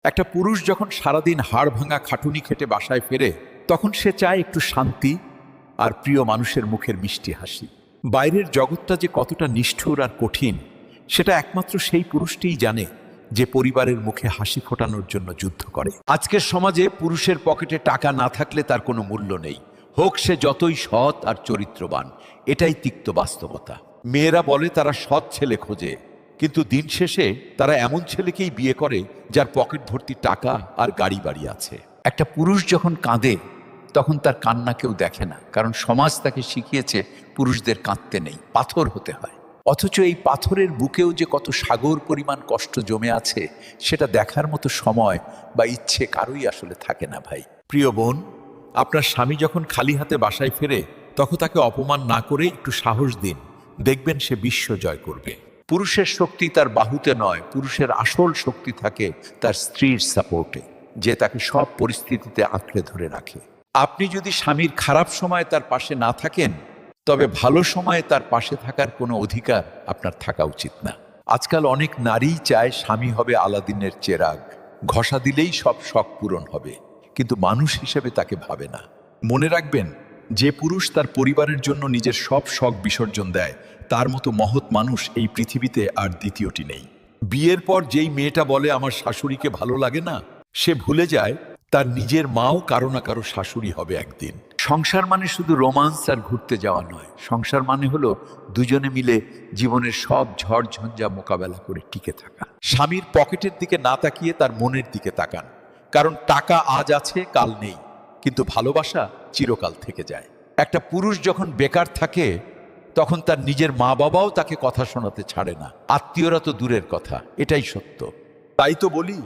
একটা পুরুষ যখন সারাদিন হাড় ভাঙা খাটুনি খেটে বাসায় ফেরে, তখন সে চায় একটু শান্তি আর প্রিয় মানুষের মুখের মিষ্টি হাসি। বাইরের জগৎটা যে কতটা নিষ্ঠুর আর কঠিন, সেটা একমাত্র সেই পুরুষটিই জানে যে পরিবারের মুখে হাসি ফোটানোর জন্য যুদ্ধ করে। আজকের সমাজে পুরুষের পকেটে টাকা না থাকলে তার কোনো মূল্য নেই, হোক সে যতই সৎ আর চরিত্রবান। এটাই তিক্ত বাস্তবতা। মেয়েরা বলে তারা সৎ ছেলে খোঁজে, কিন্তু দিন শেষে তারা এমন ছেলেকেই বিয়ে করে যার পকেট ভর্তি টাকা আর গাড়ি বাড়ি আছে। একটা পুরুষ যখন কাঁদে, তখন তার কান্না কেউ দেখে না, কারণ সমাজ তাকে শিখিয়েছে পুরুষদের কাঁদতে নেই, পাথর হতে হয়। অথচ এই পাথরের বুকেও যে কত সাগর পরিমাণ কষ্ট জমে আছে, সেটা দেখার মতো সময় বা ইচ্ছে কারোই আসলে থাকে না। ভাই, প্রিয় বোন, আপনার স্বামী যখন খালি হাতে বাসায় ফেরে, তখন তাকে অপমান না করে একটু সাহস দিন, দেখবেন সে বিশ্ব জয় করবে। পুরুষের শক্তি তার বাহুতে নয়, পুরুষের আসল শক্তি থাকে তার স্ত্রীর সাপোর্টে, যে তাকে সব পরিস্থিতিতে আঁকড়ে ধরে রাখে। আপনি যদি স্বামীর খারাপ সময়ে তার পাশে না থাকেন, তবে ভালো সময়ে তার পাশে থাকার কোনো অধিকার আপনার থাকা উচিত না। আজকাল অনেক নারীই চায় স্বামী হবে আলাদিনের চেরাগ, ঘষা দিলেই সব শখ পূরণ হবে, কিন্তু মানুষ হিসেবে তাকে ভাবে না। মনে রাখবেন, যে পুরুষ তার পরিবারের জন্য নিজের সব শখ বিসর্জন দেয়, তার মতো মহৎ মানুষ এই পৃথিবীতে আর দ্বিতীয়টি নেই। বিয়ের পর যেই মেয়েটা বলে আমার শাশুড়িকে ভালো লাগে না, সে ভুলে যায় তার নিজের মাও কারো না কারো শাশুড়ি হবে একদিন। সংসার মানে শুধু রোমান্স আর ঘুরতে যাওয়া নয়, সংসার মানে হলো দুজনে মিলে জীবনের সব ঝড় ঝঞ্ঝা মোকাবেলা করে টিকে থাকা। স্বামীর পকেটের দিকে না তাকিয়ে তার মনের দিকে তাকান, কারণ টাকা আজ আছে কাল নেই, কিন্তু ভালোবাসা চিরকাল থেকে যায়। একটা পুরুষ যখন বেকার থাকে, তখন তার নিজের মা বাবাও তাকে কথা শোনাতে ছাড়ে না, আত্মীয়রা তো দূরের কথা। এটাই সত্য। তাই তো বলি,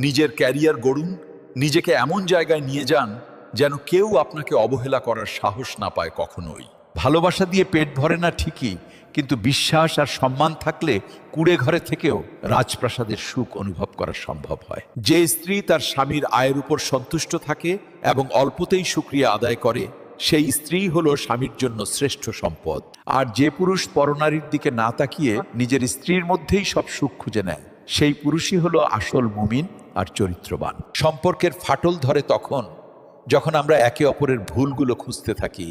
নিজের ক্যারিয়ার গড়ুন, নিজেকে এমন জায়গায় নিয়ে যান যেন কেউ আপনাকে অবহেলা করার সাহস না পায় কখনোই। ভালোবাসা দিয়ে পেট ভরে না ঠিকই, কিন্তু বিশ্বাস আর সম্মান থাকলে কুড়ে ঘরে থেকেও রাজপ্রাসাদের সুখ অনুভব করা সম্ভব হয়। যে স্ত্রী তার স্বামীর আয়ের উপর সন্তুষ্ট থাকে এবং অল্পতেই শুকরিয়া আদায় করে, সেই স্ত্রী হলো স্বামীর জন্য শ্রেষ্ঠ সম্পদ। আর যে পুরুষ পরনারীর দিকে না তাকিয়ে নিজের স্ত্রীর মধ্যেই সব সুখ খুঁজে নেয়, সেই পুরুষই হলো আসল মুমিন আর চরিত্রবান। সম্পর্কের ফাটল ধরে তখন যখন আমরা একে অপরের ভুলগুলো খুঁজতে থাকি,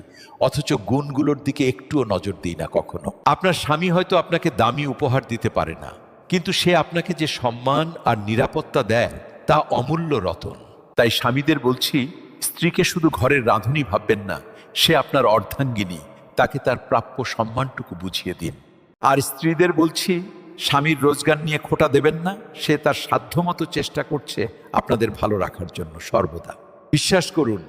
অথচ গুণগুলোর দিকে একটুও নজর দিই না কখনো। আপনার স্বামী হয়তো আপনাকে দামি উপহার দিতে পারে না, কিন্তু সে আপনাকে যে সম্মান আর নিরাপত্তা দেয়, তা অমূল্য রতন। তাই স্বামীদের বলছি, স্ত্রীকে শুধু ঘরের রাঁধুনি ভাববেন না, সে আপনার অর্ধাঙ্গিনী, তাকে তার প্রাপ্য সম্মানটুকু বুঝিয়ে দিন। আর স্ত্রীদের বলছি, স্বামীর রোজগার নিয়ে খোঁটা দেবেন না, সে তার সাধ্যমতো চেষ্টা করছে আপনাদের ভালো রাখার জন্য সর্বদা। বিশ্বাস করুন,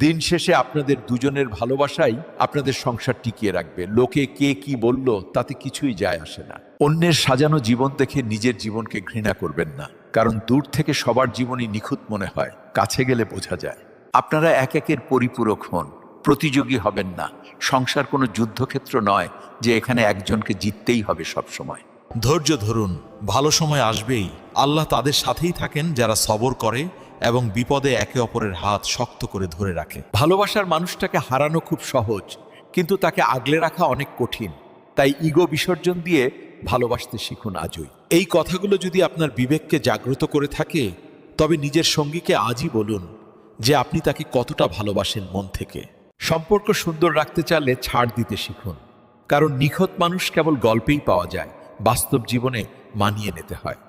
দিন শেষে আপনাদের দুজনের ভালোবাসাই আপনাদের সংসার টিকিয়ে রাখবে। লোকে কে কি বলল তাতে কিছুই যায় আসে না। অন্যের সাজানো জীবন দেখে নিজের জীবনকে ঘৃণা করবেন না, কারণ দূর থেকে সবার জীবনই নিখুঁত মনে হয়, কাছে গেলে বোঝা যায়। আপনারা এক একের পরিপূরক হন, প্রতিযোগী হবেন না। সংসার কোনো যুদ্ধক্ষেত্র নয় যে এখানে একজনকে জিততেই হবে সব সময়। ধৈর্য ধরুন, ভালো সময় আসবেই। আল্লাহ তাদের সাথেই থাকেন যারা সবর করে এবং বিপদে একে অপরের হাত শক্ত করে ধরে রাখে। ভালোবাসার মানুষটাকে হারানো খুব সহজ, কিন্তু তাকে আগলে রাখা অনেক কঠিন। তাই ইগো বিসর্জন দিয়ে ভালোবাসতে শিখুন আজই। এই কথাগুলো যদি আপনার বিবেককে জাগ্রত করে থাকে, তবে নিজের সঙ্গীকে আজই বলুন যে আপনি তাকে কতটা ভালোবাসেন মন থেকে। সম্পর্ক সুন্দর রাখতে চাইলে ছাড় দিতে শিখুন, কারণ নিখুঁত মানুষ কেবল গল্পেই পাওয়া যায়, বাস্তব জীবনে মানিয়ে নিতে হয়।